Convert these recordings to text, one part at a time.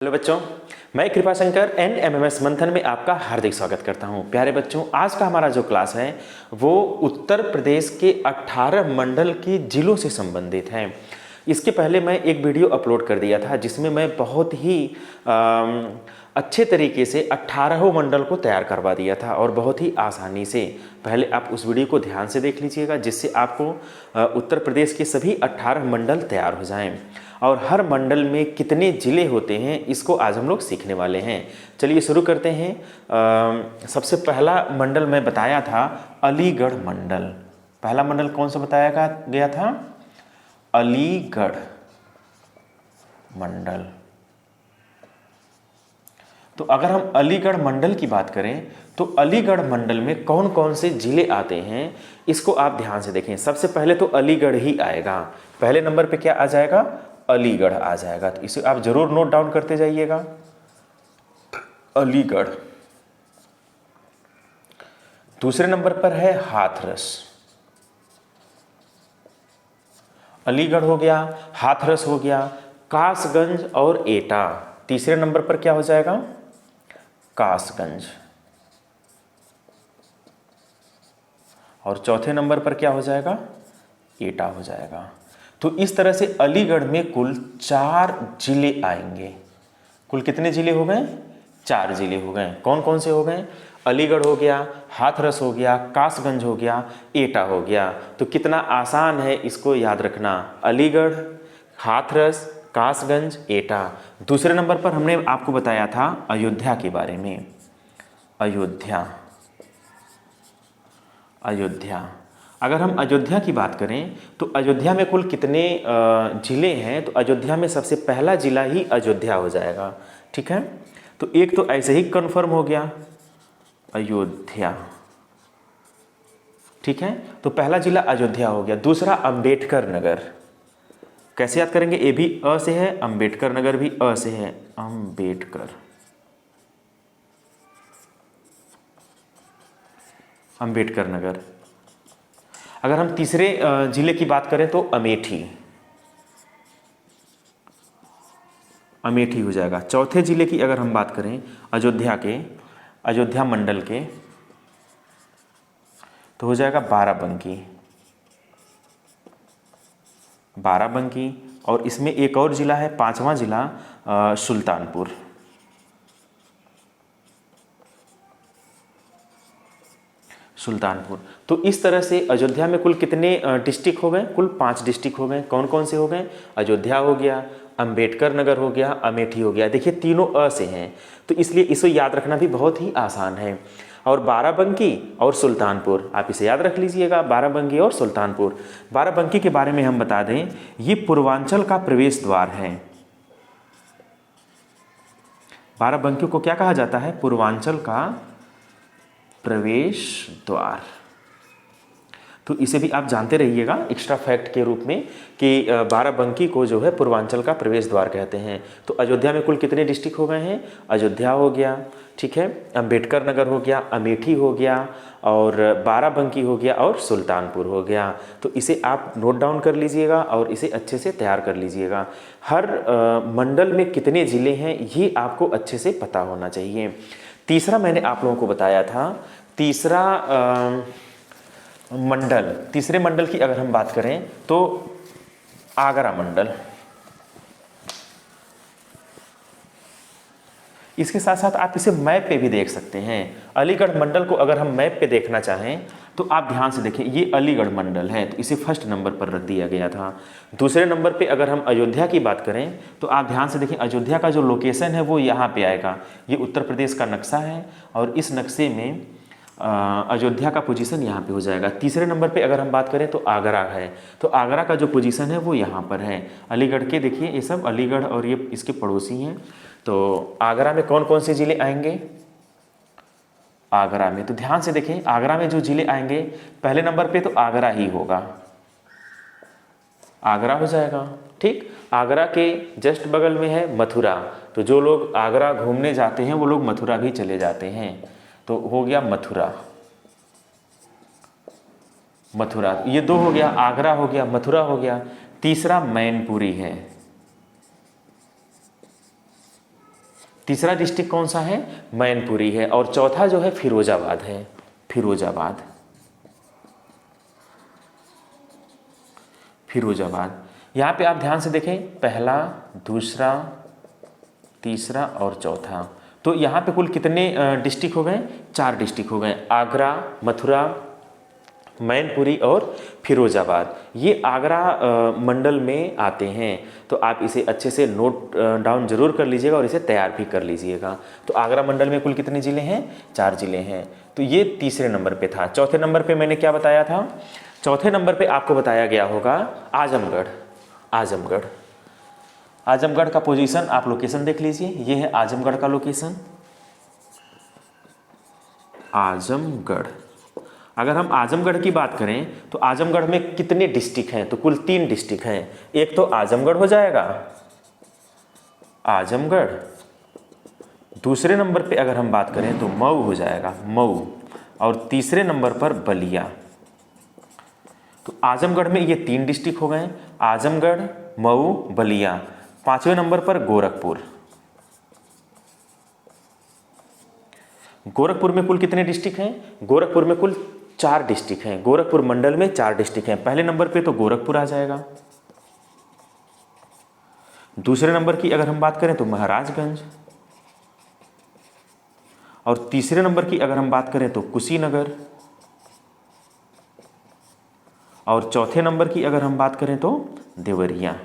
Hello बच्चों, मैं Kripashankar NMIMS मंथन में आपका हार्दिक स्वागत करता हूं। प्यारे बच्चों, आज का हमारा जो क्लास है वो उत्तर प्रदेश के 18 मंडल के जिलों से संबंधित है। इसके पहले मैं एक वीडियो अपलोड कर दिया था जिसमें मैं बहुत ही अच्छे तरीके से 18 मंडल को तैयार करवा दिया था और बहुत ही आसानी से। पहले आप उस वीडियो को ध्यान से देख लीजिएगा जिससे आपको उत्तर प्रदेश के सभी 18 मंडल तैयार हो जाएं। और हर मंडल में कितने ज़िले होते हैं इसको आज हम लोग सीखने वाले हैं। चलिए शुरू करते हैं। सबसे पहला मंडल मैं बताया था अलीगढ़ मंडल। पहला मंडल कौन सा बताया गया था? अलीगढ़ मंडल। तो अगर हम अलीगढ़ मंडल की बात करें तो अलीगढ़ मंडल में कौन कौन से ज़िले आते हैं इसको आप ध्यान से देखें। सबसे पहले तो अलीगढ़ ही आएगा। पहले नंबर पे क्या आ जाएगा? अलीगढ़ आ जाएगा। तो इसे आप जरूर नोट डाउन करते जाइएगा, अलीगढ़। दूसरे नंबर पर है हाथरस। अलीगढ़ हो गया, हाथरस हो गया, कासगंज और एटा। तीसरे नंबर पर क्या हो जाएगा? कासगंज। और चौथे नंबर पर क्या हो जाएगा? एटा हो जाएगा। तो इस तरह से अलीगढ़ में कुल 4 जिले आएंगे। कुल कितने जिले हो गए? 4 जिले हो गए। कौन कौन से हो गए? अलीगढ़ हो गया, हाथरस हो गया, कासगंज हो गया, एटा हो गया। तो कितना आसान है इसको याद रखना। अलीगढ़, हाथरस, कासगंज, एटा। दूसरे नंबर पर हमने आपको बताया था अयोध्या के बारे में। अयोध्या। अयोध्या। अगर हम अयोध्या की बात करें तो अयोध्या में कुल कितने ज़िले हैं? तो अयोध्या में सबसे पहला ज़िला ही अयोध्या हो जाएगा। ठीक है, तो एक तो ऐसे ही कंफर्म हो गया, अयोध्या। ठीक है, तो पहला ज़िला अयोध्या हो गया। दूसरा अंबेडकर नगर। कैसे याद करेंगे? ए भी अ से है, अंबेडकर नगर भी अ से है, अंबेडकर। अंबेडकर नगर। अगर हम तीसरे जिले की बात करें तो अमेठी। अमेठी हो जाएगा। चौथे जिले की अगर हम बात करें अयोध्या के, अयोध्या मंडल के, तो हो जाएगा बाराबंकी। बाराबंकी। और इसमें एक और जिला है, 5वां जिला सुल्तानपुर। सुल्तानपुर। तो इस तरह से अयोध्या में कुल कितने डिस्ट्रिक्ट हो गए? कुल 5 डिस्ट्रिक्ट हो गए। कौन कौन से हो गए? अयोध्या हो गया, अंबेडकर नगर हो गया, अमेठी हो गया। देखिए तीनों अ से हैं तो इसलिए इसे याद रखना भी बहुत ही आसान है। और बाराबंकी और सुल्तानपुर आप इसे याद रख लीजिएगा, बाराबंकी और सुल्तानपुर। बाराबंकी के बारे में हम बता दें, ये पूर्वांचल का प्रवेश द्वार है। बाराबंकी को क्या कहा जाता है? पूर्वांचल का प्रवेश द्वार। तो इसे भी आप जानते रहिएगा एक्स्ट्रा फैक्ट के रूप में कि बाराबंकी को जो है पूर्वांचल का प्रवेश द्वार कहते हैं। तो अयोध्या में कुल कितने डिस्ट्रिक्ट हो गए हैं? अयोध्या हो गया, ठीक है, अंबेडकर नगर हो गया, अमेठी हो गया, और बाराबंकी हो गया, और सुल्तानपुर हो गया। तो इसे आप नोट डाउन कर लीजिएगा और इसे अच्छे से तैयार कर लीजिएगा। हर मंडल में कितने ज़िले हैं ये आपको अच्छे से पता होना चाहिए। तीसरा मैंने आप लोगों को बताया था, तीसरा मंडल, तीसरे मंडल की अगर हम बात करें तो आगरा मंडल। इसके साथ साथ आप इसे मैप पे भी देख सकते हैं। अलीगढ़ मंडल को अगर हम मैप पे देखना चाहें तो आप ध्यान से देखें, ये अलीगढ़ मंडल है तो इसे फर्स्ट नंबर पर रख दिया गया था। दूसरे नंबर पे अगर हम अयोध्या की बात करें तो आप ध्यान से देखें, अयोध्या का जो लोकेशन है वो यहाँ पे आएगा। ये उत्तर प्रदेश का नक्शा है और इस नक्शे में अयोध्या का पोजीशन यहाँ पे हो जाएगा। तीसरे नंबर पे अगर हम बात करें तो आगरा है, तो आगरा का जो पोजीशन है वो यहाँ पर है। अलीगढ़ के देखिए ये सब अलीगढ़ और ये इसके पड़ोसी हैं। तो आगरा में कौन कौन से ज़िले आएंगे? आगरा में तो ध्यान से देखें, आगरा में जो ज़िले आएंगे पहले नंबर पे तो आगरा ही होगा, आगरा हो जाएगा। ठीक, आगरा के जस्ट बगल में है मथुरा। तो जो लोग आगरा घूमने जाते हैं वो लोग मथुरा भी चले जाते हैं। तो हो गया मथुरा। मथुरा ये 2 हो गया, आगरा हो गया, मथुरा हो गया। तीसरा मैनपुरी है। तीसरा डिस्ट्रिक्ट कौन सा है? मैनपुरी है। और चौथा जो है फिरोजाबाद है, फिरोजाबाद, फिरोजाबाद। यहाँ पे आप ध्यान से देखें, पहला, दूसरा, तीसरा और चौथा। तो यहाँ पे कुल कितने डिस्ट्रिक्ट हो गए? 4 डिस्ट्रिक्ट हो गए। आगरा, मथुरा, मैनपुरी और फिरोजाबाद, ये आगरा मंडल में आते हैं। तो आप इसे अच्छे से नोट डाउन जरूर कर लीजिएगा और इसे तैयार भी कर लीजिएगा। तो आगरा मंडल में कुल कितने ज़िले हैं? 4 ज़िले हैं। तो ये तीसरे नंबर पे था। चौथे नंबर पे मैंने क्या बताया था? चौथे नंबर पे आपको बताया गया होगा आजमगढ़। आजमगढ़, आजमगढ़ का पोजीशन आप लोकेशन देख लीजिए, ये है आजमगढ़ का लोकेशन, आजमगढ़। अगर हम आजमगढ़ की बात करें तो आजमगढ़ में कितने डिस्ट्रिक्ट हैं? तो कुल 3 डिस्ट्रिक्ट हैं। एक तो आजमगढ़ हो जाएगा, आजमगढ़। दूसरे नंबर पे अगर हम बात करें तो मऊ हो जाएगा, मऊ। और तीसरे नंबर पर बलिया। तो आजमगढ़ में ये 3 डिस्ट्रिक्ट हो गए, आजमगढ़, मऊ, बलिया। 5वें नंबर पर गोरखपुर। गोरखपुर में कुल कितने डिस्ट्रिक्ट हैं? गोरखपुर में कुल 4 डिस्ट्रिक्ट हैं। गोरखपुर मंडल में 4 डिस्ट्रिक्ट हैं। पहले नंबर पे तो गोरखपुर आ जाएगा। दूसरे नंबर की अगर हम बात करें तो महाराजगंज। और तीसरे नंबर की अगर हम बात करें तो कुशीनगर। और चौथे नंबर की अगर हम बात करें तो देवरिया।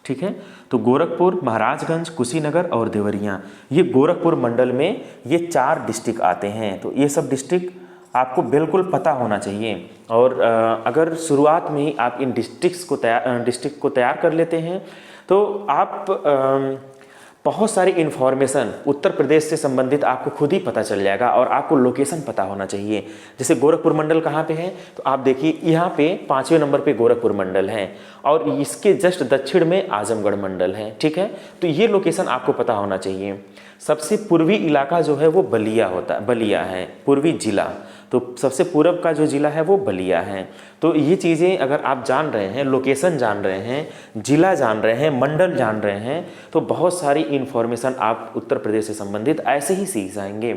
ठीक है, तो गोरखपुर, महाराजगंज, कुशीनगर और देवरिया, ये गोरखपुर मंडल में ये 4 डिस्ट्रिक्ट आते हैं। तो ये सब डिस्ट्रिक्ट आपको बिल्कुल पता होना चाहिए। और अगर शुरुआत में ही आप इन डिस्ट्रिक्ट को तैयार कर लेते हैं तो आप बहुत सारी इन्फॉर्मेशन उत्तर प्रदेश से संबंधित आपको खुद ही पता चल जाएगा। और आपको लोकेशन पता होना चाहिए। जैसे गोरखपुर मंडल कहाँ पे है? तो आप देखिए यहाँ पे 5वें नंबर पे गोरखपुर मंडल है और इसके जस्ट दक्षिण में आजमगढ़ मंडल है। ठीक है, तो ये लोकेशन आपको पता होना चाहिए। सबसे पूर्वी इलाका जो है वो बलिया है, पूर्वी जिला। तो सबसे पूर्व का जो जिला है वो बलिया है। तो ये चीज़ें अगर आप जान रहे हैं, लोकेशन जान रहे हैं, जिला जान रहे हैं, मंडल जान रहे हैं, तो बहुत सारी इन्फॉर्मेशन आप उत्तर प्रदेश से संबंधित ऐसे ही सीख जाएंगे।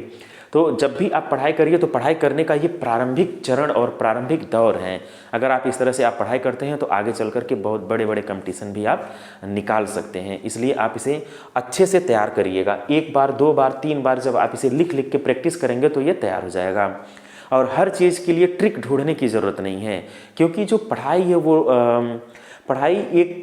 तो जब भी आप पढ़ाई करिए तो पढ़ाई करने का ये प्रारंभिक चरण और प्रारंभिक दौर है। अगर आप इस तरह से आप पढ़ाई करते हैं तो आगे चल कर के बहुत बड़े बड़े कंपटीशन भी आप निकाल सकते हैं। इसलिए आप इसे अच्छे से तैयार करिएगा। 1 बार, 2 बार, 3 बार जब आप इसे लिख लिख के प्रैक्टिस करेंगे तो ये तैयार हो जाएगा। और हर चीज़ के लिए ट्रिक ढूंढने की ज़रूरत नहीं है, क्योंकि जो पढ़ाई है वो पढ़ाई एक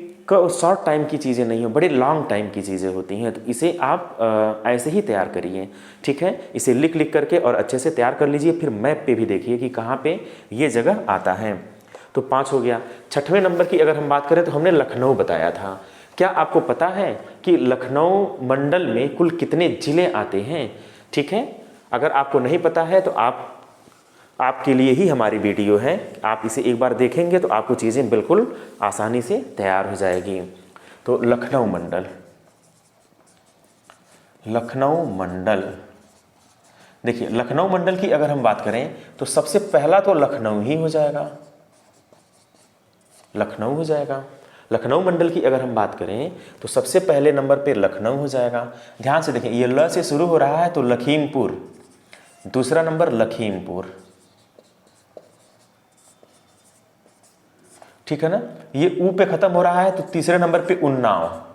शॉर्ट टाइम की चीज़ें नहीं है, बड़े लॉन्ग टाइम की चीज़ें होती हैं। तो इसे आप ऐसे ही तैयार करिए। ठीक है, इसे लिख लिख करके और अच्छे से तैयार कर लीजिए। फिर मैप पे भी देखिए कि कहाँ पे ये जगह आता है। तो 5 हो गया। 6वें नंबर की अगर हम बात करें तो हमने लखनऊ बताया था। क्या आपको पता है कि लखनऊ मंडल में कुल कितने ज़िले आते हैं? ठीक है, अगर आपको नहीं पता है तो आपके लिए ही हमारी वीडियो है। आप इसे एक बार देखेंगे तो आपको चीज़ें बिल्कुल आसानी से तैयार हो जाएगी। तो लखनऊ मंडल, लखनऊ मंडल, देखिए लखनऊ मंडल की अगर हम बात करें तो सबसे पहला तो लखनऊ ही हो जाएगा, लखनऊ हो जाएगा। लखनऊ मंडल की अगर हम बात करें तो सबसे पहले नंबर पे लखनऊ हो जाएगा। ध्यान से देखें, ये ल से शुरू हो रहा है तो लखीमपुर, दूसरा नंबर लखीमपुर। ठीक है ना, ये ऊ पे खत्म हो रहा है तो तीसरे नंबर पे उन्नाव।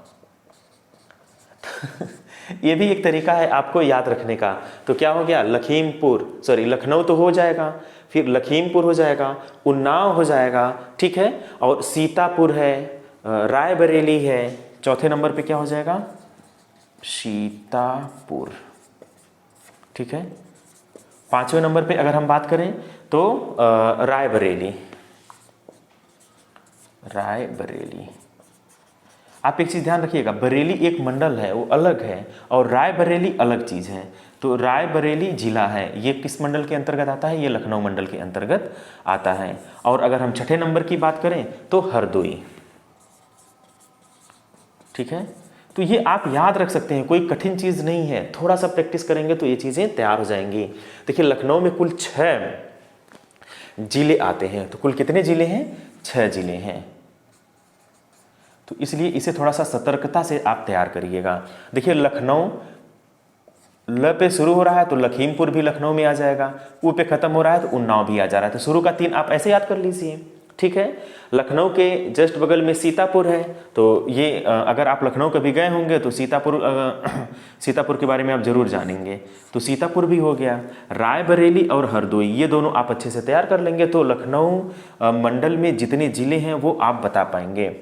ये भी एक तरीका है आपको याद रखने का। तो क्या हो गया? लखनऊ तो हो जाएगा, फिर लखीमपुर हो जाएगा, उन्नाव हो जाएगा। ठीक है, और सीतापुर है, रायबरेली है। चौथे नंबर पे क्या हो जाएगा? सीतापुर। ठीक है, 5वें नंबर पे अगर हम बात करें तो रायबरेली, रायबरेली। आप एक चीज़ ध्यान रखिएगा, बरेली एक मंडल है, वो अलग है, और रायबरेली अलग चीज़ है। तो रायबरेली जिला है, ये किस मंडल के अंतर्गत आता है? ये लखनऊ मंडल के अंतर्गत आता है। और अगर हम 6ठे नंबर की बात करें तो हरदोई। ठीक है, तो ये आप याद रख सकते हैं, कोई कठिन चीज़ नहीं है। थोड़ा सा प्रैक्टिस करेंगे तो ये चीज़ें तैयार हो जाएंगी। देखिए लखनऊ में कुल 6 जिले आते हैं। तो कुल कितने जिले हैं? 6 जिले हैं। तो इसलिए इसे थोड़ा सा सतर्कता से आप तैयार करिएगा। देखिए लखनऊ ल पे शुरू हो रहा है तो लखीमपुर भी लखनऊ में आ जाएगा, ऊ पे खत्म हो रहा है तो उन्नाव भी आ जा रहा है। तो शुरू का 3 आप ऐसे याद कर लीजिए, ठीक है। लखनऊ के जस्ट बगल में सीतापुर है, तो ये अगर आप लखनऊ कभी गए होंगे तो सीतापुर के बारे में आप जरूर जानेंगे। तो सीतापुर भी हो गया। रायबरेली और हरदोई ये दोनों आप अच्छे से तैयार कर लेंगे तो लखनऊ मंडल में जितने ज़िले हैं वो आप बता पाएंगे।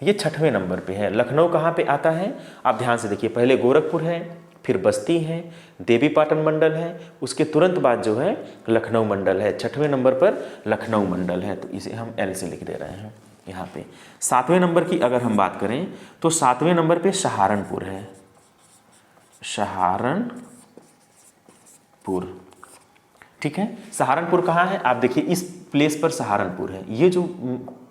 ये 6वें नंबर पे है। लखनऊ कहाँ पे आता है आप ध्यान से देखिए, पहले गोरखपुर है, फिर बस्ती है, देवीपाटन मंडल है, उसके तुरंत बाद जो है लखनऊ मंडल है। 6वें नंबर पर लखनऊ मंडल है, तो इसे हम L से लिख दे रहे हैं यहाँ पे। 7वें नंबर की अगर हम बात करें तो 7वें नंबर पे सहारनपुर है, सहारनपुर, ठीक है। सहारनपुर कहाँ है आप देखिए, इस प्लेस पर सहारनपुर है, ये जो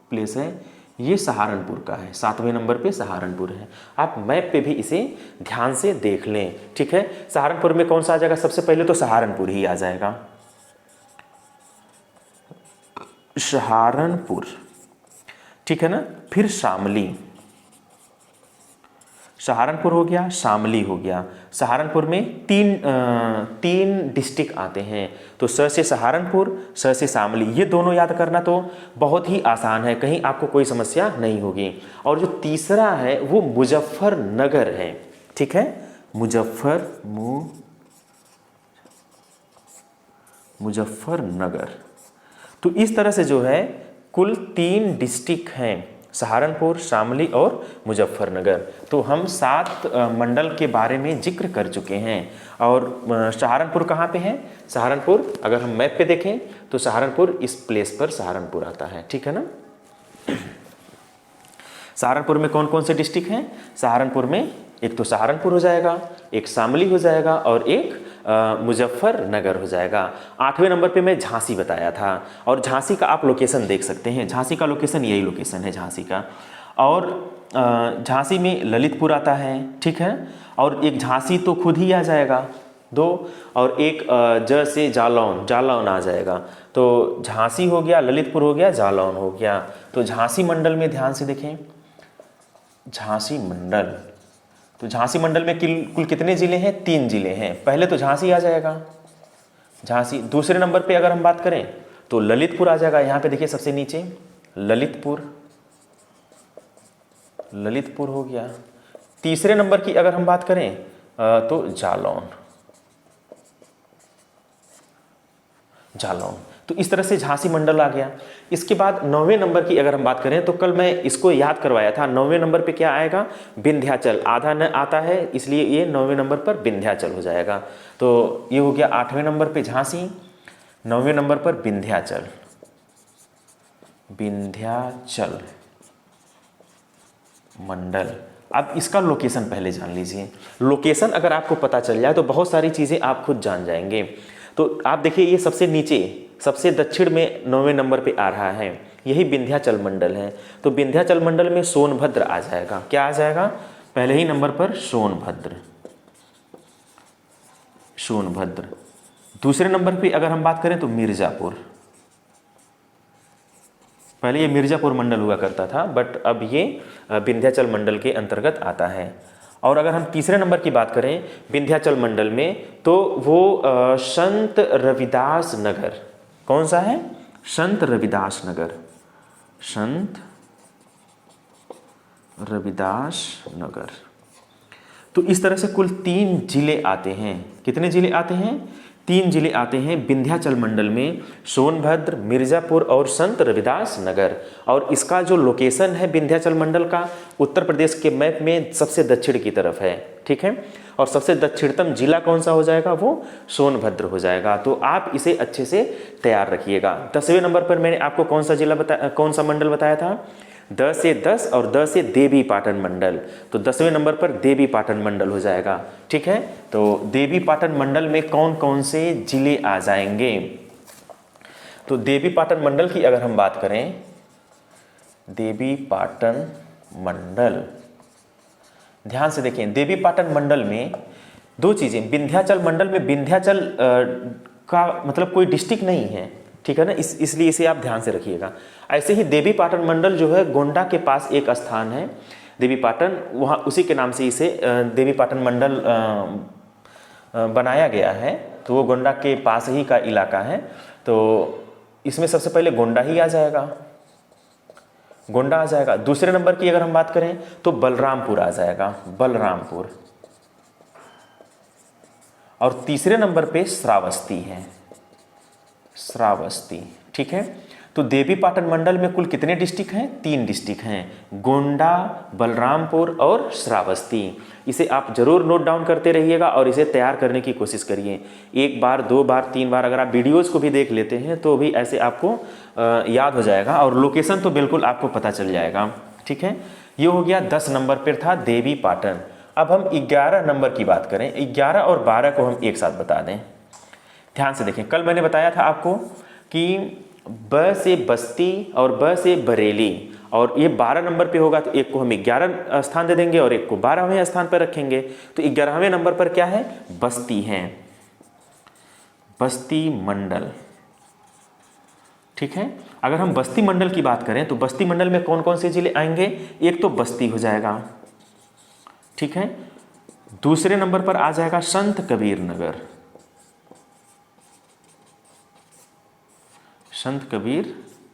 प्लेस है ये सहारनपुर का है। 7वें नंबर पे सहारनपुर है। आप मैप पे भी इसे ध्यान से देख लें, ठीक है। सहारनपुर में कौन सा आ जाएगा, सबसे पहले तो सहारनपुर ही आ जाएगा, सहारनपुर, ठीक है ना। फिर शामली, सहारनपुर हो गया, शामली हो गया। सहारनपुर में तीन डिस्ट्रिक्ट आते हैं, तो स से सहारनपुर, स से शामली, ये दोनों याद करना तो बहुत ही आसान है, कहीं आपको कोई समस्या नहीं होगी। और जो तीसरा है वो मुजफ्फरनगर है, ठीक है। मुजफ्फरनगर। तो इस तरह से जो है कुल 3 डिस्ट्रिक्ट हैं, सहारनपुर, शामली और मुजफ्फरनगर। तो हम 7 मंडल के बारे में जिक्र कर चुके हैं। और सहारनपुर कहाँ पे है, सहारनपुर अगर हम मैप पे देखें तो सहारनपुर इस प्लेस पर सहारनपुर आता है, ठीक है ना। सहारनपुर में कौन कौन से डिस्ट्रिक्ट हैं, सहारनपुर में एक तो सहारनपुर हो जाएगा, एक शामली हो जाएगा और एक मुजफ्फरनगर हो जाएगा। 8वें नंबर पे मैं झांसी बताया था, और झांसी का आप लोकेशन देख सकते हैं। झांसी का लोकेशन यही लोकेशन है झांसी का। और झांसी में ललितपुर आता है, ठीक है। और एक झांसी तो खुद ही आ जाएगा 2, और एक ज से जालौन आ जाएगा। तो झांसी हो गया, ललितपुर हो गया, जालौन हो गया। तो झांसी मंडल में ध्यान से देखें, झांसी मंडल, तो झांसी मंडल में कुल कितने ज़िले हैं, 3 ज़िले हैं। पहले तो झांसी आ जाएगा, झांसी। दूसरे नंबर पे अगर हम बात करें तो ललितपुर आ जाएगा, यहाँ पे देखिए सबसे नीचे ललितपुर हो गया। तीसरे नंबर की अगर हम बात करें तो जालौन। तो इस तरह से झांसी मंडल आ गया। इसके बाद 9वें नंबर की अगर हम बात करें तो कल मैं इसको याद करवाया था। 9वें नंबर पे क्या आएगा, विंध्याचल। आधा न आता है इसलिए ये 9वें नंबर पर विंध्याचल हो जाएगा। तो ये हो गया 8वें नंबर पे झांसी, 9वें नंबर पर विंध्याचल मंडल। अब इसका लोकेशन पहले जान लीजिए। लोकेशन अगर आपको पता चल जाए तो बहुत सारी चीज़ें आप खुद जान जाएंगे। तो आप देखिए ये सबसे नीचे सबसे दक्षिण में 9वें नंबर पे आ रहा है, यही विंध्याचल मंडल है। तो विंध्याचल मंडल में सोनभद्र आ जाएगा। क्या आ जाएगा, पहले ही नंबर पर सोनभद्र। दूसरे नंबर पे अगर हम बात करें तो मिर्ज़ापुर। पहले ये मिर्ज़ापुर मंडल हुआ करता था, बट अब ये विंध्याचल मंडल के अंतर्गत आता है। और अगर हम तीसरे नंबर की बात करें विंध्याचल मंडल में तो वो संत रविदास नगर। कौन सा है, संत रविदास नगर। तो इस तरह से कुल 3 जिले आते हैं। कितने जिले आते हैं, 3 जिले आते हैं विंध्याचल मंडल में, सोनभद्र, मिर्ज़ापुर और संत रविदास नगर। और इसका जो लोकेशन है विंध्याचल मंडल का उत्तर प्रदेश के मैप में सबसे दक्षिण की तरफ है, ठीक है। और सबसे दक्षिणतम जिला कौन सा हो जाएगा, वो सोनभद्र हो जाएगा। तो आप इसे अच्छे से तैयार रखिएगा। 10वें नंबर पर मैंने आपको कौन सा मंडल बताया था, 10 से 10 और 10 से देवीपाटन मंडल। तो 10वें नंबर पर देवीपाटन मंडल हो जाएगा, ठीक है। तो देवीपाटन मंडल में कौन कौन से जिले आ जाएंगे, तो देवीपाटन मंडल की अगर हम बात करें, देवीपाटन मंडल, ध्यान से देखें, देवीपाटन मंडल में 2 चीज़ें। विंध्याचल मंडल में विंध्याचल का मतलब कोई डिस्ट्रिक्ट नहीं है, ठीक है ना, इसलिए इसे आप ध्यान से रखिएगा। ऐसे ही देवीपाटन मंडल जो है गोंडा के पास एक स्थान है देवीपाटन, वहाँ उसी के नाम से इसे देवीपाटन मंडल बनाया गया है। तो वो गोंडा के पास ही का इलाका है। तो इसमें सबसे पहले गोंडा ही आ जाएगा, गोंडा आ जाएगा। दूसरे नंबर की अगर हम बात करें तो बलरामपुर आ जाएगा, बलरामपुर। और तीसरे नंबर पे श्रावस्ती है, श्रावस्ती। ठीक है, तो देवीपाटन मंडल में कुल कितने डिस्ट्रिक्ट हैं? 3 डिस्ट्रिक्ट हैं, गोंडा, बलरामपुर और श्रावस्ती। इसे आप जरूर नोट डाउन करते रहिएगा और इसे तैयार करने की कोशिश करिए। 1 बार 2 बार 3 बार अगर आप वीडियोज़ को भी देख लेते हैं तो भी ऐसे आपको याद हो जाएगा और लोकेशन तो बिल्कुल आपको पता चल जाएगा। ठीक है, ये हो गया 10 नंबर पर था देवीपाटन। अब हम 11 नंबर की बात करें। 11 और 12 को हम एक साथ बता दें। ध्यान से देखें, कल मैंने बताया था आपको कि ब से बस्ती और ब से बरेली, और ये 12 नंबर पे होगा तो एक को हम 11 स्थान दे देंगे और एक को 12वें स्थान पर रखेंगे। तो 11वें नंबर पर क्या है? बस्ती है, बस्ती मंडल। ठीक है, अगर हम बस्ती मंडल की बात करें तो बस्ती मंडल में कौन कौन से जिले आएंगे? एक तो बस्ती हो जाएगा। ठीक है, दूसरे नंबर पर आ जाएगा संत कबीर नगर, संत कबीर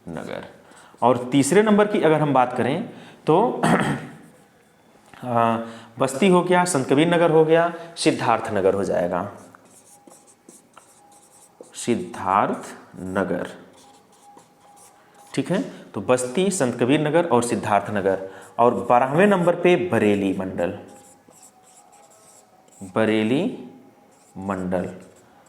नगर। और तीसरे नंबर की अगर हम बात करें तो बस्ती हो गया, संत कबीर नगर हो गया, सिद्धार्थ नगर हो जाएगा, सिद्धार्थ नगर। ठीक है, तो बस्ती, संत कबीर नगर और सिद्धार्थ नगर। और 12वें नंबर पे बरेली मंडल, बरेली मंडल।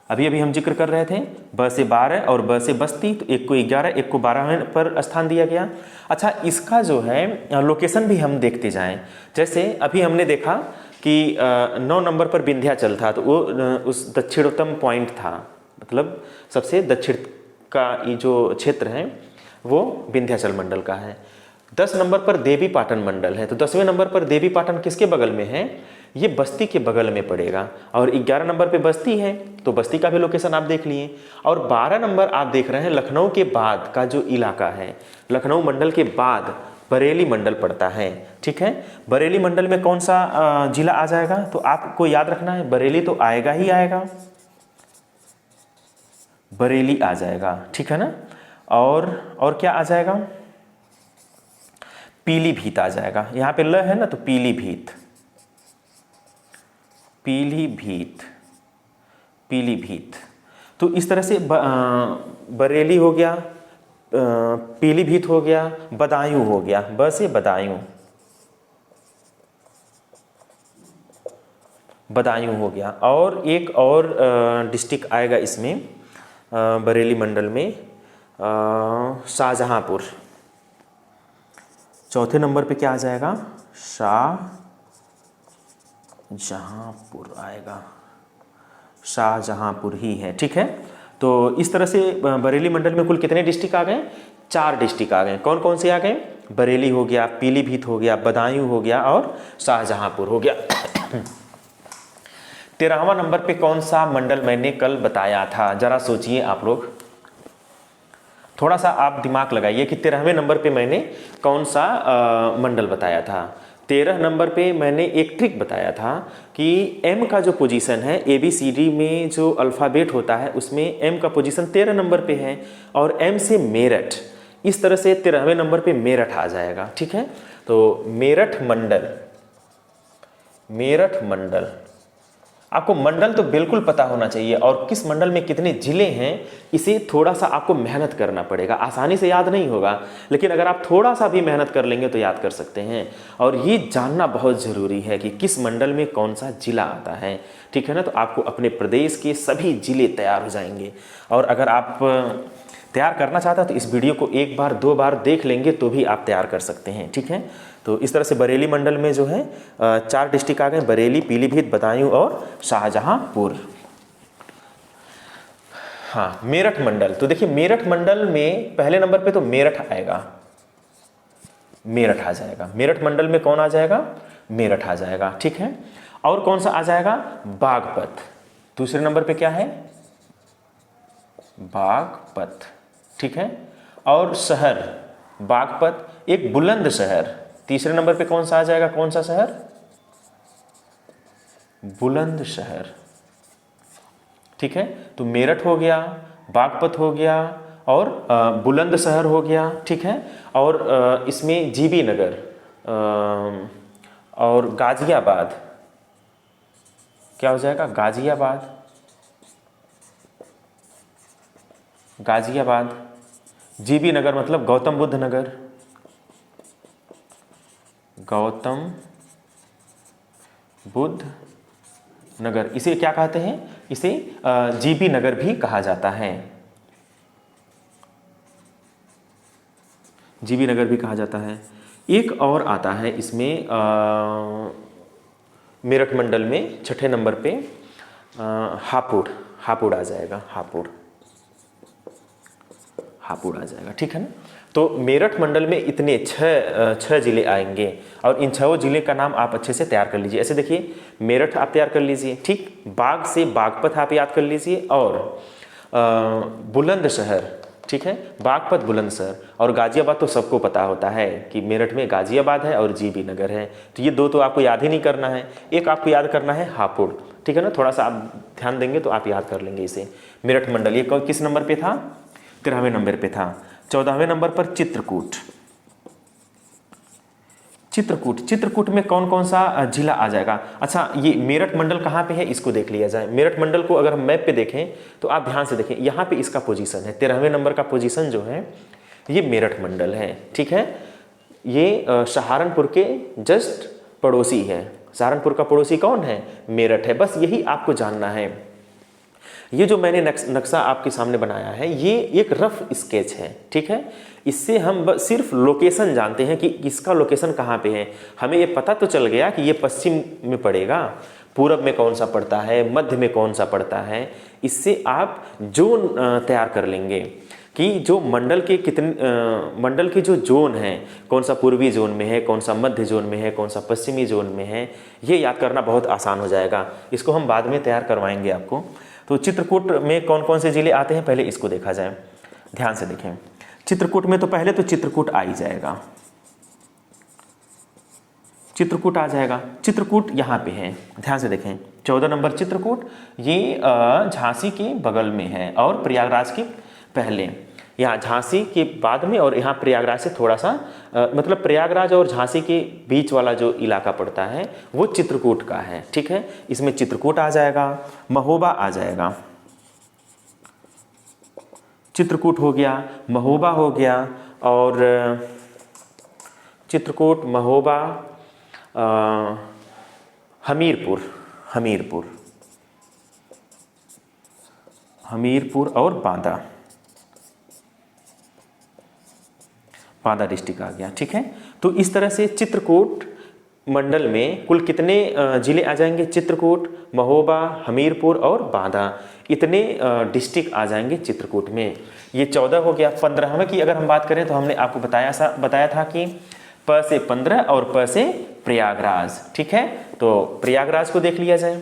अभी अभी हम जिक्र कर रहे थे ब से 12 और ब से बस्ती, तो एक को 11 एक को 12वें पर स्थान दिया गया। अच्छा, इसका जो है लोकेशन भी हम देखते जाएं। जैसे अभी हमने देखा कि 9 नंबर पर विंध्याचल था, तो वो उस दक्षिणोत्तम पॉइंट था, मतलब सबसे दक्षिण का ये जो क्षेत्र है वो विंध्याचल मंडल का है। 10 नंबर पर देवीपाटन मंडल है, तो 10वें नंबर पर देवीपाटन किसके बगल में है? ये बस्ती के बगल में पड़ेगा। और 11 नंबर पे बस्ती है, तो बस्ती का भी लोकेशन आप देख लिए। और 12 नंबर आप देख रहे हैं लखनऊ के बाद का जो इलाका है, लखनऊ मंडल के बाद बरेली मंडल पड़ता है। ठीक है, बरेली मंडल में कौन सा जिला आ जाएगा? तो आपको याद रखना है, बरेली तो आएगा ही आएगा, बरेली आ जाएगा। ठीक है ना, और क्या आ जाएगा? पीलीभीत आ जाएगा। यहाँ पे ल है ना, तो पीलीभीत, पीलीभीत, पीलीभीत। तो इस तरह से बरेली हो गया, पीलीभीत हो गया, बदायूं हो गया, ब से बदायूं, बदायूं हो गया। और एक और डिस्ट्रिक्ट आएगा इसमें बरेली मंडल में, शाहजहांपुर। चौथे नंबर पे क्या आ जाएगा? शाहजहांपुर आएगा, शाहजहांपुर ही है। ठीक है, तो इस तरह से बरेली मंडल में कुल कितने डिस्ट्रिक्ट आ गए? 4 डिस्ट्रिक्ट आ गए। कौन कौन से आ गए? बरेली हो गया, पीलीभीत हो गया, बदायूं हो गया और शाहजहांपुर हो गया। 13वां नंबर पे कौन सा मंडल मैंने कल बताया था? जरा सोचिए आप लोग, थोड़ा सा आप दिमाग लगाइए कि 13वें नंबर पे मैंने कौन सा मंडल बताया था। 13 नंबर पे मैंने एक ट्रिक बताया था कि एम का जो पोजीशन है, ABCD में जो अल्फ़ाबेट होता है उसमें एम का पोजीशन 13 नंबर पे है, और एम से मेरठ, इस तरह से 13वें नंबर पे मेरठ आ जाएगा। ठीक है, तो मेरठ मंडल, मेरठ मंडल। आपको मंडल तो बिल्कुल पता होना चाहिए, और किस मंडल में कितने जिले हैं इसे थोड़ा सा आपको मेहनत करना पड़ेगा। आसानी से याद नहीं होगा, लेकिन अगर आप थोड़ा सा भी मेहनत कर लेंगे तो याद कर सकते हैं। और ये जानना बहुत ज़रूरी है कि किस मंडल में कौन सा जिला आता है। ठीक है ना, तो आपको अपने प्रदेश के सभी जिले तैयार हो जाएंगे। और अगर आप तैयार करना चाहता है तो इस वीडियो को 1 बार 2 बार देख लेंगे तो भी आप तैयार कर सकते हैं। ठीक है, तो इस तरह से बरेली मंडल में जो है 4 डिस्ट्रिक्ट आ गए, बरेली, पीलीभीत, बदायूं और शाहजहांपुर। हाँ, मेरठ मंडल, तो देखिए मेरठ मंडल में पहले नंबर पे तो मेरठ आएगा, मेरठ आ जाएगा। मेरठ मंडल में कौन आ जाएगा? मेरठ आ जाएगा। ठीक है, और कौन सा आ जाएगा? बागपत। दूसरे नंबर पे क्या है? बागपत। ठीक है। और शहर बागपत, एक बुलंद शहर। तीसरे नंबर पे कौन सा आ जाएगा, कौन सा शहर, बुलंद शहर, ठीक है। तो मेरठ हो गया, बागपत हो गया और बुलंद शहर हो गया, ठीक है। और इसमें जीबी नगर और गाजियाबाद, क्या हो जाएगा, गाजियाबाद, गाजियाबाद। जीबी नगर मतलब गौतम बुद्ध नगर, गौतम बुद्ध नगर। इसे क्या कहते हैं, इसे जीबी नगर भी कहा जाता है, जीबी नगर भी कहा जाता है। एक और आता है इसमें मेरठ मंडल में छठे नंबर पे हापुड़, हापुड़ आ जाएगा, हापुड़, हापुड़ आ जाएगा, ठीक है ना। तो मेरठ मंडल में इतने छह जिले आएंगे और इन छह जिले का नाम आप अच्छे से तैयार कर लीजिए। ऐसे देखिए, मेरठ आप तैयार कर लीजिए, ठीक, बाग से बागपत आप याद कर लीजिए और बुलंदशहर, ठीक है, बागपत बुलंदशहर और गाजियाबाद तो सबको पता होता है कि मेरठ में गाजियाबाद है और जीबी नगर है। तो ये दो तो आपको याद ही नहीं करना है, एक आपको याद करना है हापुड़, ठीक है ना। थोड़ा सा आप ध्यान देंगे तो आप याद कर लेंगे इसे। मेरठ मंडल ये किस नंबर पे था, 13वें नंबर पे था। 14वें नंबर पर चित्रकूट, चित्रकूट, चित्रकूट में कौन कौन सा जिला आ जाएगा। अच्छा, ये मेरठ मंडल कहाँ पे है इसको देख लिया जाए। मेरठ मंडल को अगर हम मैप पे देखें तो आप ध्यान से देखें, यहाँ पे इसका पोजीशन है, 13वें नंबर का पोजीशन जो है ये मेरठ मंडल है, ठीक है। ये सहारनपुर के जस्ट पड़ोसी है। सहारनपुर का पड़ोसी कौन है, मेरठ है। बस यही आपको जानना है। ये जो मैंने नक्शा आपके सामने बनाया है ये एक रफ स्केच है, ठीक है। इससे हम सिर्फ लोकेशन जानते हैं कि इसका लोकेशन कहाँ पे है। हमें ये पता तो चल गया कि ये पश्चिम में पड़ेगा, पूरब में कौन सा पड़ता है, मध्य में कौन सा पड़ता है। इससे आप जोन तैयार कर लेंगे कि जो मंडल के मंडल के जो जोन हैं, कौन सा पूर्वी जोन में है, कौन सा मध्य जोन में है, कौन सा पश्चिमी जोन में है, ये याद करना बहुत आसान हो जाएगा। इसको हम बाद में तैयार करवाएंगे आपको। तो चित्रकूट में कौन कौन से जिले आते हैं पहले इसको देखा जाए, ध्यान से देखें। चित्रकूट में तो पहले तो चित्रकूट आ ही जाएगा, चित्रकूट आ जाएगा। चित्रकूट यहाँ पे है, ध्यान से देखें। 14 नंबर चित्रकूट, ये झांसी के बगल में है और प्रयागराज के पहले, यहाँ झांसी के बाद में और यहाँ प्रयागराज से थोड़ा सा मतलब प्रयागराज और झांसी के बीच वाला जो इलाका पड़ता है वो चित्रकूट का है, ठीक है। इसमें चित्रकूट आ जाएगा, महोबा आ जाएगा, चित्रकूट हो गया, महोबा हो गया और चित्रकूट, महोबा, हमीरपुर, हमीरपुर, हमीरपुर और बांदा, बांदा डिस्ट्रिक्ट आ गया, ठीक है। तो इस तरह से चित्रकूट मंडल में कुल कितने जिले आ जाएंगे, चित्रकूट, महोबा, हमीरपुर और बांदा, इतने डिस्ट्रिक्ट आ जाएंगे चित्रकूट में। ये 14 हो गया। 15वें की अगर हम बात करें तो हमने आपको बताया था कि प से 15 और प से प्रयागराज, ठीक है। तो प्रयागराज को देख लिया जाए।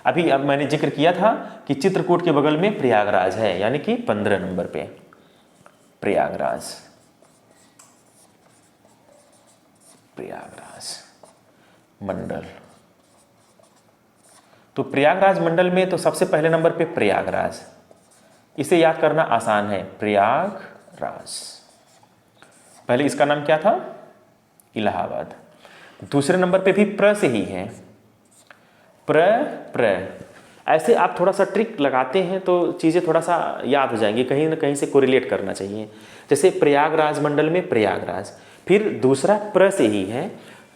अभी अब मैंने जिक्र किया था कि चित्रकूट के बगल में प्रयागराज है, यानी कि 15 नंबर पे प्रयागराज, प्रयागराज मंडल। तो प्रयागराज मंडल में तो सबसे पहले नंबर पे प्रयागराज, इसे याद करना आसान है, प्रयागराज। पहले इसका नाम क्या था, इलाहाबाद। दूसरे नंबर पे भी प्र से ही है, प्र। ऐसे आप थोड़ा सा ट्रिक लगाते हैं तो चीज़ें थोड़ा सा याद हो जाएंगी, कहीं ना कहीं से कोरिलेट करना चाहिए। जैसे प्रयागराज मंडल में प्रयागराज, फिर दूसरा प्र से ही है,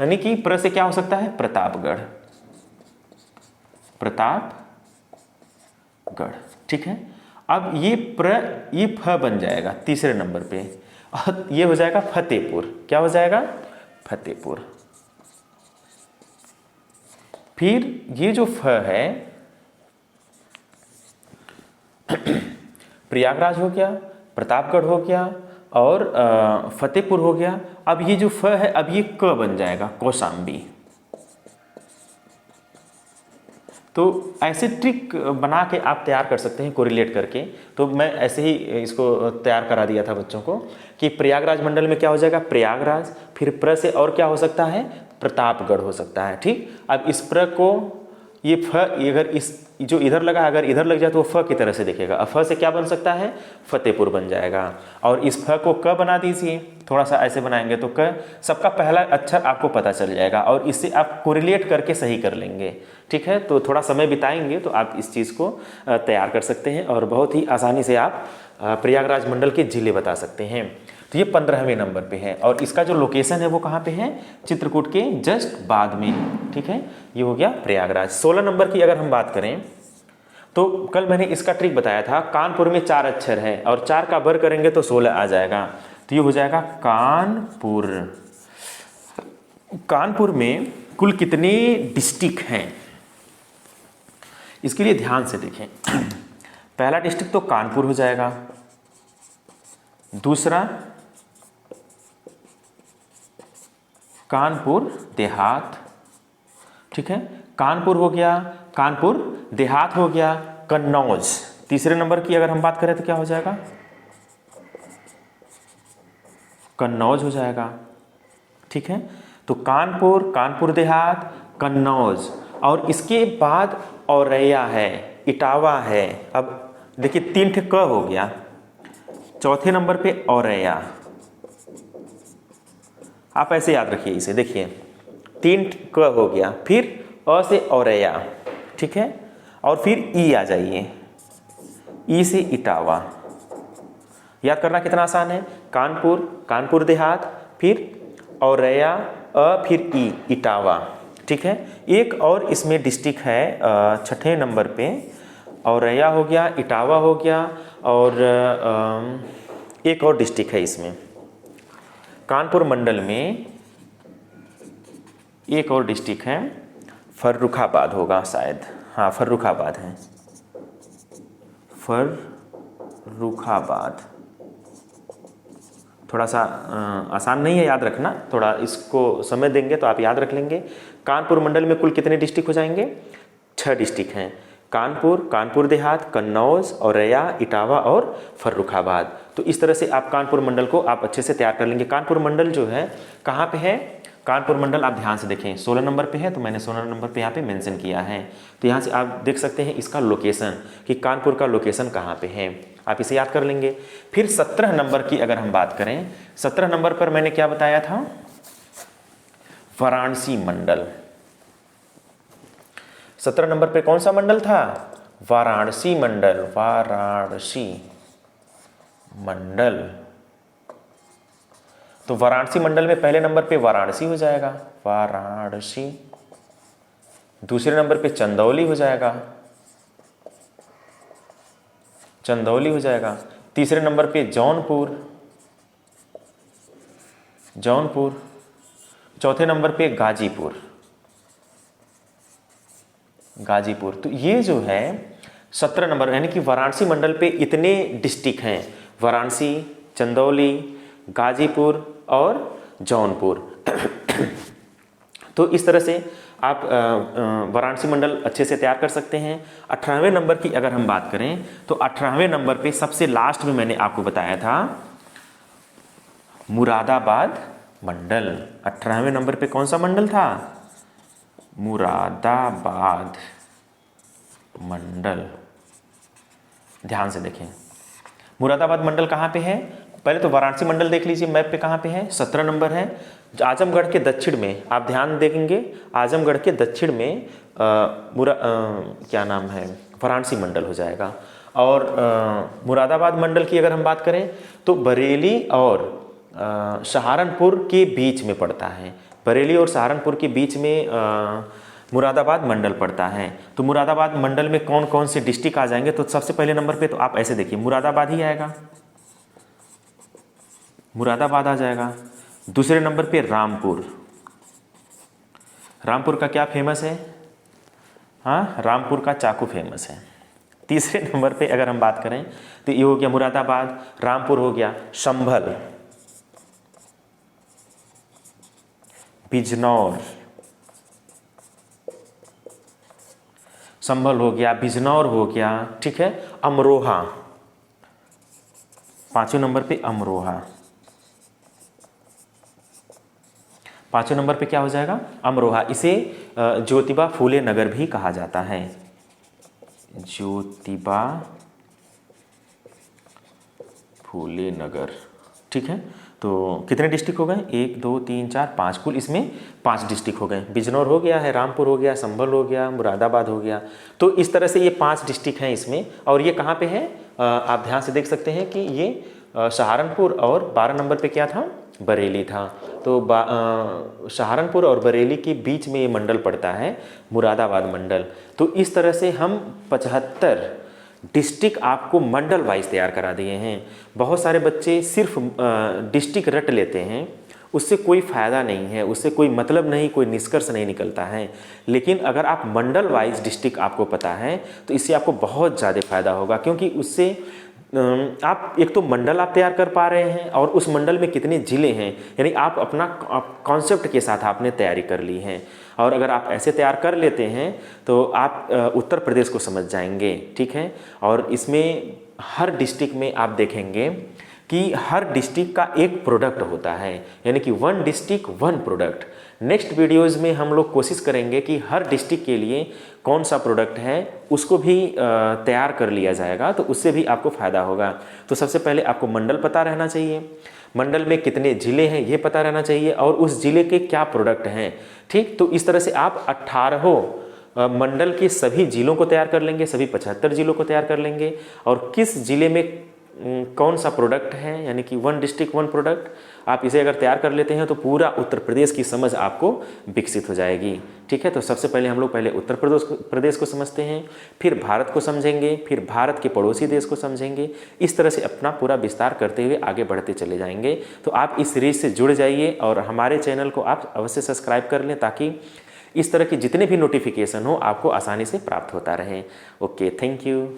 यानी कि प्र से क्या हो सकता है, प्रतापगढ़, प्रतापगढ़, ठीक है। अब ये फ बन जाएगा तीसरे नंबर पे और ये हो जाएगा फतेहपुर। क्या हो जाएगा, फतेहपुर। फिर ये जो फ है प्रयागराज हो गया, प्रतापगढ़ हो गया और फतेहपुर हो गया। अब ये जो फ है, अब ये क बन जाएगा, कौशाम्बी। तो ऐसे ट्रिक बना के आप तैयार कर सकते हैं कोरिलेट करके। तो मैं ऐसे ही इसको तैयार करा दिया था बच्चों को कि प्रयागराज मंडल में क्या हो जाएगा, प्रयागराज, फिर प्र से और क्या हो सकता है, प्रतापगढ़ हो सकता है। ठीक, अब इस प्र को ये फ, अगर इस जो इधर लगा अगर इधर लग जाए तो वो फ की तरह से दिखेगा। अब फ से क्या बन सकता है, फतेहपुर बन जाएगा। और इस फ को क बना दीजिए, थोड़ा सा ऐसे बनाएंगे तो क, सबका पहला अक्षर आपको पता चल जाएगा और इससे आप कोरिलेट करके सही कर लेंगे। ठीक है, तो थोड़ा समय बिताएंगे तो आप इस चीज़ को तैयार कर सकते हैं और बहुत ही आसानी से आप प्रयागराज मंडल के जिले बता सकते हैं। तो ये 15वें नंबर पे है और इसका जो लोकेशन है वो कहाँ पे है, चित्रकूट के जस्ट बाद में। ठीक है, ये हो गया प्रयागराज। 16 नंबर की अगर हम बात करें तो कल मैंने इसका ट्रिक बताया था, कानपुर में 4 अक्षर है और 4 का वर्ग करेंगे तो 16 आ जाएगा। तो ये हो जाएगा कानपुर। कानपुर में कुल कितने डिस्ट्रिक्ट हैं, इसके लिए ध्यान से देखें। पहला डिस्ट्रिक्ट तो कानपुर हो जाएगा, दूसरा कानपुर देहात। ठीक है, कानपुर हो गया, कानपुर देहात हो गया, कन्नौज। तीसरे नंबर की अगर हम बात करें तो क्या हो जाएगा, कन्नौज हो जाएगा। ठीक है, तो कानपुर, कानपुर देहात, कन्नौज और इसके बाद औरैया है, इटावा है। अब देखिए 3 ठे क हो गया, चौथे नंबर पे औरैया। आप ऐसे याद रखिए इसे, देखिए 3 क हो गया, फिर अ से औरैया। ठीक है, और फिर ई आ जाइए, ई से इटावा। याद करना कितना आसान है, कानपुर, कानपुर देहात, फिर औरैया, अ फिर ई, इटावा। ठीक है, एक और इसमें डिस्ट्रिक्ट है 6ठे नंबर पे, औरैया हो गया, इटावा हो गया और एक और डिस्ट्रिक्ट है इसमें कानपुर मंडल में, एक और डिस्ट्रिक्ट है, फर्रुखाबाद होगा शायद, हाँ फर्रुखाबाद है, फर्रुखाबाद। थोड़ा सा आसान नहीं है याद रखना, थोड़ा इसको समय देंगे तो आप याद रख लेंगे। कानपुर मंडल में कुल कितने डिस्ट्रिक्ट हो जाएंगे, 6 डिस्ट्रिक्ट हैं, कानपुर, कानपुर देहात, कन्नौज, औरैया, इटावा और फर्रुखाबाद। तो इस तरह से आप कानपुर मंडल को आप अच्छे से तैयार कर लेंगे। कानपुर मंडल जो है कहाँ पे है, कानपुर मंडल आप ध्यान से देखें 16 नंबर पे है, तो मैंने 16 नंबर पे यहाँ पे मेंशन किया है। तो यहाँ से आप देख सकते हैं इसका लोकेशन कि कानपुर का लोकेशन कहाँ पे है, आप इसे याद कर लेंगे। फिर 17 नंबर की अगर हम बात करें, 17 नंबर पर मैंने क्या बताया था, वाराणसी मंडल। 17 नंबर पे कौन सा मंडल था, वाराणसी मंडल, वाराणसी मंडल। तो वाराणसी मंडल में पहले नंबर पे वाराणसी हो जाएगा, वाराणसी। दूसरे नंबर पे चंदौली हो जाएगा, चंदौली हो जाएगा। तीसरे नंबर पे जौनपुर, जौनपुर। चौथे नंबर पे गाजीपुर, गाजीपुर। तो ये जो है 17 नंबर, यानी कि वाराणसी मंडल पे इतने डिस्ट्रिक्ट हैं, वाराणसी, चंदौली, गाजीपुर और जौनपुर। तो इस तरह से आप वाराणसी मंडल अच्छे से तैयार कर सकते हैं। 18वें नंबर की अगर हम बात करें तो 18वें नंबर पे सबसे लास्ट में मैंने आपको बताया था मुरादाबाद मंडल। 18वें नंबर पे कौन सा मंडल था, मुरादाबाद मंडल। ध्यान से देखें, मुरादाबाद मंडल कहाँ पे है, पहले तो वाराणसी मंडल देख लीजिए मैप पे कहाँ पे है, 17 नंबर है। आजमगढ़ के दक्षिण में आप ध्यान देखेंगे, आजमगढ़ के दक्षिण में क्या नाम है, वाराणसी मंडल हो जाएगा। और मुरादाबाद मंडल की अगर हम बात करें तो बरेली और सहारनपुर के बीच में पड़ता है, बरेली और सहारनपुर के बीच में मुरादाबाद मंडल पड़ता है। तो मुरादाबाद मंडल में कौन कौन से डिस्ट्रिक्ट आ जाएंगे, तो सबसे पहले नंबर पे तो आप ऐसे देखिए मुरादाबाद ही आएगा, मुरादाबाद आ जाएगा। दूसरे नंबर पे रामपुर, रामपुर का क्या फेमस है, हाँ रामपुर का चाकू फेमस है। तीसरे नंबर पे अगर हम बात करें तो ये हो गया मुरादाबाद, रामपुर हो गया, संभल, बिजनौर, संभल हो गया, बिजनौर हो गया, ठीक है, अमरोहा, 5वें नंबर पे अमरोहा, 5वें नंबर पे क्या हो जाएगा, अमरोहा। इसे ज्योतिबा फूले नगर भी कहा जाता है, ज्योतिबा फूले नगर, ठीक है। तो कितने डिस्ट्रिक्ट हो गए, 1 2 3 4 5, कुल इसमें 5 डिस्ट्रिक्ट हो गए। बिजनौर हो गया है, रामपुर हो गया, संभल हो गया, मुरादाबाद हो गया। तो इस तरह से ये 5 डिस्ट्रिक्ट हैं इसमें। और ये कहाँ पे है, आप ध्यान से देख सकते हैं कि ये सहारनपुर, और 12 नंबर पे क्या था, बरेली था। तो सहारनपुर और बरेली के बीच में ये मंडल पड़ता है, मुरादाबाद मंडल। तो इस तरह से हम 75 डिस्ट्रिक्ट आपको मंडल वाइज तैयार करा दिए हैं। बहुत सारे बच्चे सिर्फ डिस्ट्रिक्ट रट लेते हैं, उससे कोई फ़ायदा नहीं है, उससे कोई मतलब नहीं, कोई निष्कर्ष नहीं निकलता है। लेकिन अगर आप मंडल वाइज डिस्ट्रिक्ट आपको पता है तो इससे आपको बहुत ज़्यादा फ़ायदा होगा, क्योंकि उससे आप एक तो मंडल आप तैयार कर पा रहे हैं, और उस मंडल में कितने ज़िले हैं, यानी आप अपना कॉन्सेप्ट के साथ आपने तैयारी कर ली है। और अगर आप ऐसे तैयार कर लेते हैं तो आप उत्तर प्रदेश को समझ जाएंगे, ठीक है। और इसमें हर डिस्ट्रिक्ट में आप देखेंगे कि हर डिस्ट्रिक्ट का एक प्रोडक्ट होता है, यानी कि 1 डिस्ट्रिक्ट 1 प्रोडक्ट। नेक्स्ट वीडियोज़ में हम लोग कोशिश करेंगे कि हर डिस्ट्रिक्ट के लिए कौन सा प्रोडक्ट है उसको भी तैयार कर लिया जाएगा, तो उससे भी आपको फ़ायदा होगा। तो सबसे पहले आपको मंडल पता रहना चाहिए, मंडल में कितने ज़िले हैं ये पता रहना चाहिए, और उस ज़िले के क्या प्रोडक्ट हैं, ठीक। तो इस तरह से आप 18 मंडल के सभी ज़िलों को तैयार कर लेंगे, सभी 75 ज़िलों को तैयार कर लेंगे, और किस ज़िले में कौन सा प्रोडक्ट है, यानी कि 1 डिस्ट्रिक्ट 1 प्रोडक्ट। आप इसे अगर तैयार कर लेते हैं तो पूरा उत्तर प्रदेश की समझ आपको विकसित हो जाएगी, ठीक है। तो सबसे पहले हम लोग पहले उत्तर प्रदेश को समझते हैं, फिर भारत को समझेंगे, फिर भारत के पड़ोसी देश को समझेंगे। इस तरह से अपना पूरा विस्तार करते हुए आगे बढ़ते चले जाएंगे। तो आप इस सीरीज से जुड़ जाइए और हमारे चैनल को आप अवश्य सब्सक्राइब कर लें, ताकि इस तरह के जितने भी नोटिफिकेशन हो आपको आसानी से प्राप्त होता रहे। Okay, thank you.